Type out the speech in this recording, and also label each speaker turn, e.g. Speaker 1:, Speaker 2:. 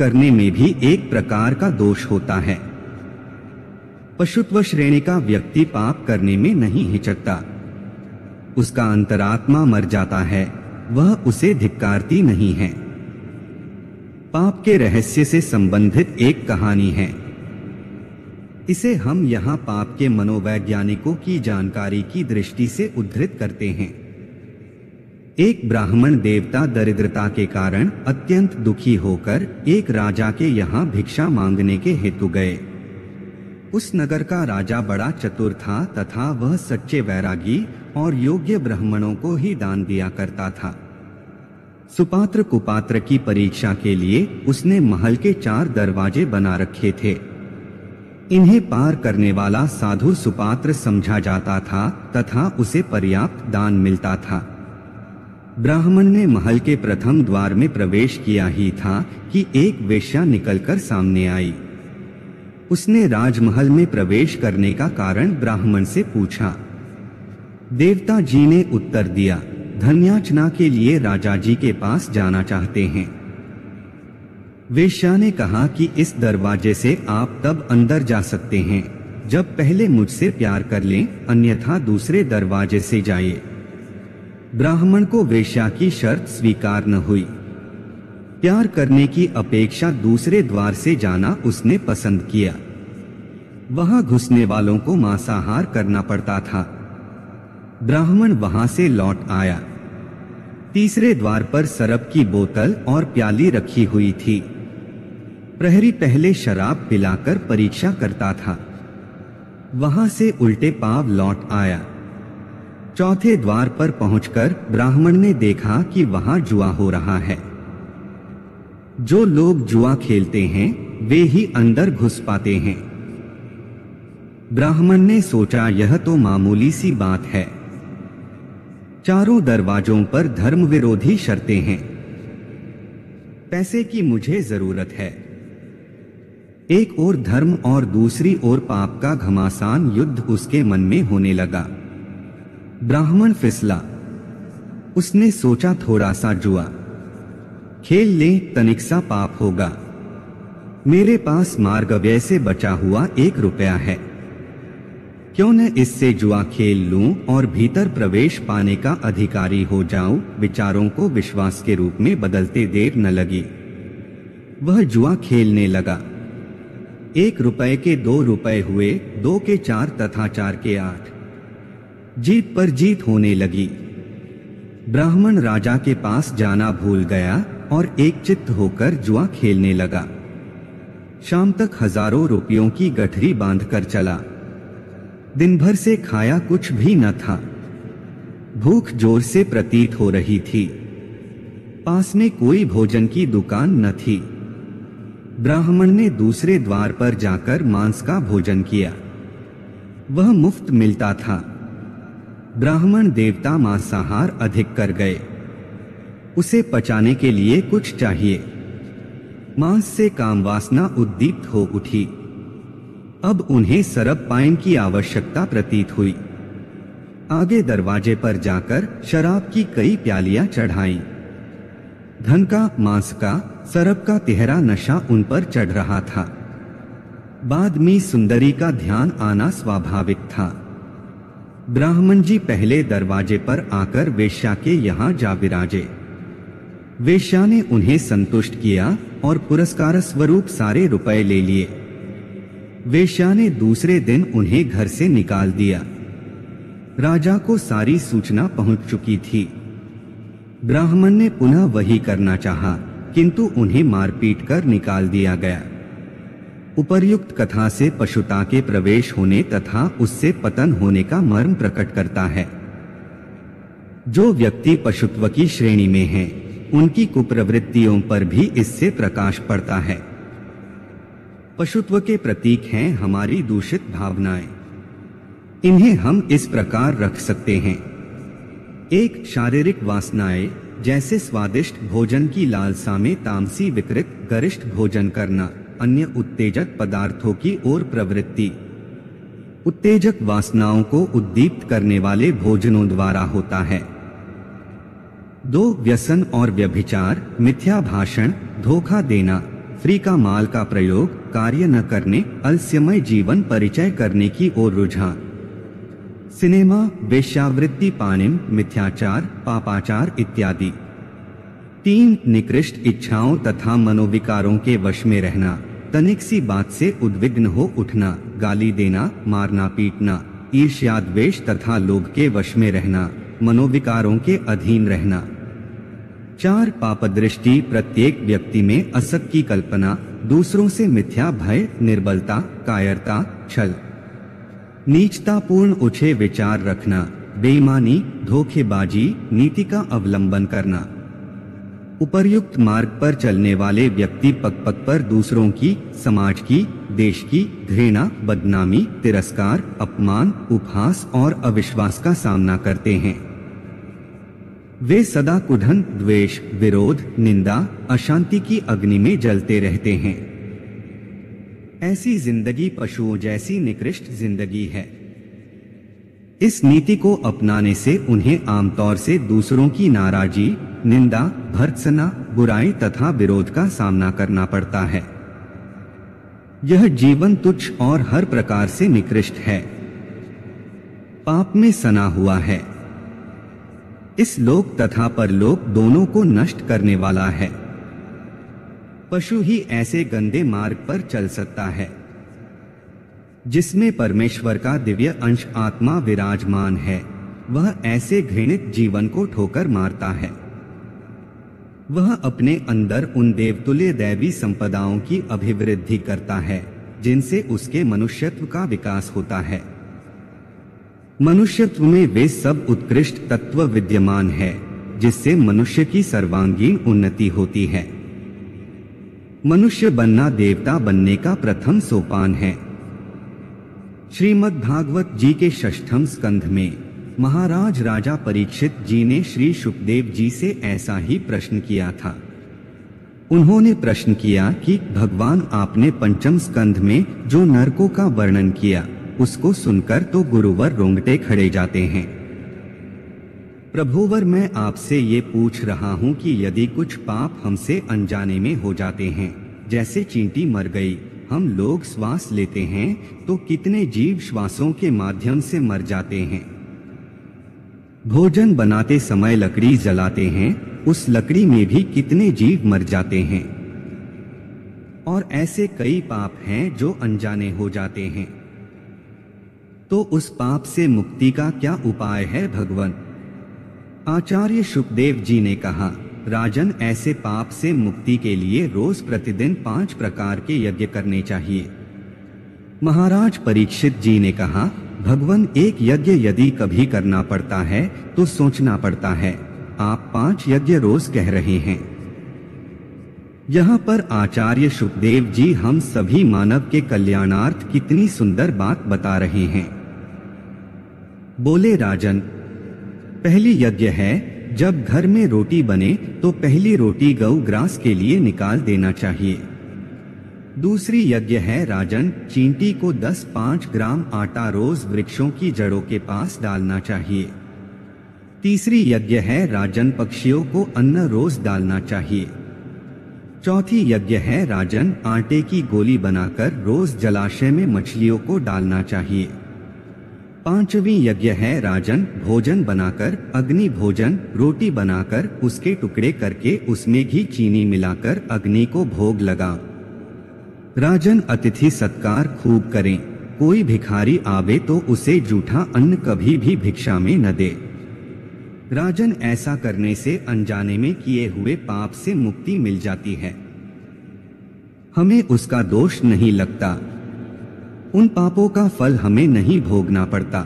Speaker 1: करने में भी एक प्रकार का दोष होता है। पशुत्व श्रेणी का व्यक्ति पाप करने में नहीं हिचकता। उसका अंतरात्मा मर जाता है, वह उसे धिक्कारती नहीं है। पाप के रहस्य से संबंधित एक कहानी है। इसे हम यहाँ पाप के मनोवैज्ञानिकों की जानकारी की दृष्टि से उद्धृत करते हैं। एक ब्राह्मण देवता दरिद्रता के कारण अत्यंत दुखी होकर एक राजा के यहाँ भिक्षा मांगने के हेतु गए। उस नगर का राजा बड़ा चतुर था तथा वह सच्चे वैरागी और योग्य ब्राह्मणों को ही दान दिया करता था। सुपात्र कुपात्र की परीक्षा के लिए उसने महल के 4 दरवाजे बना रखे थे। इन्हें पार करने वाला साधु सुपात्र समझा जाता था तथा उसे पर्याप्त दान मिलता था। ब्राह्मण ने महल के प्रथम द्वार में प्रवेश किया ही था कि एक वेश्या निकलकर सामने आई। उसने राजमहल में प्रवेश करने का कारण ब्राह्मण से पूछा। देवता जी ने उत्तर दिया, धन्याचना के लिए राजा जी के पास जाना चाहते हैं। वेश्या ने कहा कि इस दरवाजे से आप तब अंदर जा सकते हैं जब पहले मुझसे प्यार कर लें, अन्यथा दूसरे दरवाजे से जाइए। ब्राह्मण को वेश्या की शर्त स्वीकार न हुई। प्यार करने की अपेक्षा दूसरे द्वार से जाना उसने पसंद किया। वहां घुसने वालों को मांसाहार करना पड़ता था। ब्राह्मण वहां से लौट आया। तीसरे द्वार पर शराब की बोतल और प्याली रखी हुई थी। प्रहरी पहले शराब पिलाकर परीक्षा करता था। वहां से उल्टे पांव लौट आया। चौथे द्वार पर पहुंचकर ब्राह्मण ने देखा कि वहां जुआ हो रहा है। जो लोग जुआ खेलते हैं वे ही अंदर घुस पाते हैं। ब्राह्मण ने सोचा, यह तो मामूली सी बात है। चारों दरवाजों पर धर्म विरोधी शर्तें हैं। पैसे की मुझे जरूरत है। एक ओर धर्म और दूसरी ओर पाप का घमासान युद्ध उसके मन में होने लगा। ब्राह्मण फिसला। उसने सोचा, थोड़ा सा जुआ खेल ले, तनिक सा पाप होगा। मेरे पास मार्गव्यय से बचा हुआ 1 रुपया है, क्यों न इससे जुआ खेल लूं और भीतर प्रवेश पाने का अधिकारी हो जाऊं। विचारों को विश्वास के रूप में बदलते देर न लगी। वह जुआ खेलने लगा। 1 रुपए के 2 रुपए हुए, 2 के 4 तथा 4 के 8। जीत पर जीत होने लगी। ब्राह्मण राजा के पास जाना भूल गया और एकचित्त होकर जुआ खेलने लगा। शाम तक हजारों रुपयों की गठरी बांधकर चला। दिन भर से खाया कुछ भी न था। भूख जोर से प्रतीत हो रही थी। पास में कोई भोजन की दुकान न थी। ब्राह्मण ने दूसरे द्वार पर जाकर मांस का भोजन किया। वह मुफ्त मिलता था। ब्राह्मण देवता मांसाहार अधिक कर गए। उसे पचाने के लिए कुछ चाहिए। मांस से कामवासना उद्दीप्त हो उठी। अब उन्हें शराब पान की आवश्यकता प्रतीत हुई। आगे दरवाजे पर जाकर शराब की कई प्यालियां चढ़ाई। धन का, मांस का, शराब का तिहरा नशा उन पर चढ़ रहा था। बाद में सुंदरी का ध्यान आना स्वाभाविक था। ब्राह्मण जी पहले दरवाजे पर आकर वेश्या के यहाँ जा विराजे। वेश्या ने उन्हें संतुष्ट किया और पुरस्कार स्वरूप सारे रुपए ले लिए। वेश्या ने दूसरे दिन उन्हें घर से निकाल दिया। राजा को सारी सूचना पहुंच चुकी थी। ब्राह्मण ने पुनः वही करना चाहा, किंतु उन्हें मारपीट कर निकाल दिया गया। उपर्युक्त कथा से पशुता के प्रवेश होने तथा उससे पतन होने का मर्म प्रकट करता है। जो व्यक्ति पशुत्व की श्रेणी में हैं, उनकी कुप्रवृत्तियों पर भी इससे प्रकाश पड़ता है। पशुत्व के प्रतीक हैं हमारी दूषित भावनाएं। इन्हें हम इस प्रकार रख सकते हैं। 1. शारीरिक वासनाएं, जैसे स्वादिष्ट भोजन की लालसा में तामसी विकृत गरिष्ठ भोजन करना। अन्य उत्तेजक पदार्थों की ओर प्रवृत्ति। उत्तेजक वासनाओं को उद्दीप्त करने वाले भोजनों द्वारा होता है। 2. व्यसन और व्यभिचार, मिथ्या भाषण, धोखा देना, फ्री का माल का प्रयोग, कार्य न करने, अलस्यमय जीवन परिचय करने की ओर रुझान, सिनेमा, वेश्यावृत्ति, पाणिम, मिथ्याचार, पापाचार इत्यादि। 3 निकृष्ट इच्छाओं तथा मनोविकारों के वश में रहना, तनिक सी बात से उद्विग्न हो उठना, गाली देना, मारना पीटना, ईर्ष्या द्वेष तथा लोभ के वश में रहना, मनोविकारों के अधीन रहना। 4 पापदृष्टि, प्रत्येक व्यक्ति में असत की कल्पना, दूसरों से मिथ्या भय, निर्बलता, कायरता, छल, नीचतापूर्ण ऊंचे विचार रखना, बेईमानी, धोखेबाजी, नीति का अवलंबन करना। उपर्युक्त मार्ग पर चलने वाले व्यक्ति पग पग पर दूसरों की, समाज की, देश की घृणा, बदनामी, तिरस्कार, अपमान, उपहास और अविश्वास का सामना करते हैं। वे सदा कुढ़न, द्वेष, विरोध, निंदा, अशांति की अग्नि में जलते रहते हैं। ऐसी जिंदगी पशुओं जैसी निकृष्ट जिंदगी है। इस नीति को अपनाने से उन्हें आमतौर से दूसरों की नाराजगी, निंदा, भर्त्सना, बुराई तथा विरोध का सामना करना पड़ता है। यह जीवन तुच्छ और हर प्रकार से निकृष्ट है, पाप में सना हुआ है, इस लोक तथा परलोक दोनों को नष्ट करने वाला है। पशु ही ऐसे गंदे मार्ग पर चल सकता है जिसमें परमेश्वर का दिव्य अंश आत्मा विराजमान है। वह ऐसे घृणित जीवन को ठोकर मारता है। वह अपने अंदर उन देवतुल्य दैवी संपदाओं की अभिवृद्धि करता है जिनसे उसके मनुष्यत्व का विकास होता है। मनुष्यत्व में वे सब उत्कृष्ट तत्व विद्यमान है जिससे मनुष्य की सर्वांगीण उन्नति होती है। मनुष्य बनना देवता बनने का प्रथम सोपान है। श्रीमद् भागवत जी के 6वें स्कंध में महाराज राजा परीक्षित जी ने श्री शुकदेव जी से ऐसा ही प्रश्न किया था। उन्होंने प्रश्न किया कि भगवान आपने 5वें स्कंध में जो नरकों का वर्णन किया उसको सुनकर तो गुरुवर रोंगटे खड़े जाते हैं। प्रभुवर, मैं आपसे ये पूछ रहा हूँ कि यदि कुछ पाप हमसे अनजाने में हो जाते हैं, जैसे चींटी मर गई, हम लोग श्वास लेते हैं तो कितने जीव श्वासों के माध्यम से मर जाते हैं। भोजन बनाते समय लकड़ी जलाते हैं, उस लकड़ी में भी कितने जीव मर जाते हैं। और ऐसे कई पाप हैं जो अनजाने हो जाते हैं। तो उस पाप से मुक्ति का क्या उपाय है भगवान? आचार्य शुकदेव जी ने कहा, राजन, ऐसे पाप से मुक्ति के लिए रोज प्रतिदिन 5 प्रकार के यज्ञ करने चाहिए। महाराज परीक्षित जी ने कहा, भगवान, एक यज्ञ यदि कभी करना पड़ता है तो सोचना पड़ता है। आप 5 यज्ञ रोज कह रहे हैं। यहाँ पर आचार्य शुकदेव जी हम सभी मानव के कल्याणार्थ कितनी सुंदर बात बता रहे हैं। बोले, राजन, पहली यज्ञ है, जब घर में रोटी बने तो पहली रोटी गौ ग्रास के लिए निकाल देना चाहिए। दूसरी यज्ञ है, राजन, चींटी को 10-5 ग्राम आटा रोज वृक्षों की जड़ों के पास डालना चाहिए। तीसरी यज्ञ है, राजन, पक्षियों को अन्न रोज डालना चाहिए। चौथी यज्ञ है, राजन, आटे की गोली बनाकर रोज जलाशय में मछलियों को डालना चाहिए। 5वीं यज्ञ है, राजन, भोजन बनाकर, अग्नि भोजन, रोटी बनाकर उसके टुकड़े करके उसमें घी चीनी मिलाकर अग्नि को भोग लगा। राजन, अतिथि सत्कार खूब करें। कोई भिखारी आवे तो उसे जूठा अन्न कभी भी भिक्षा में न दे। राजन, ऐसा करने से अनजाने में किए हुए पाप से मुक्ति मिल जाती है, हमें उसका दोष नहीं लगता, उन पापों का फल हमें नहीं भोगना पड़ता।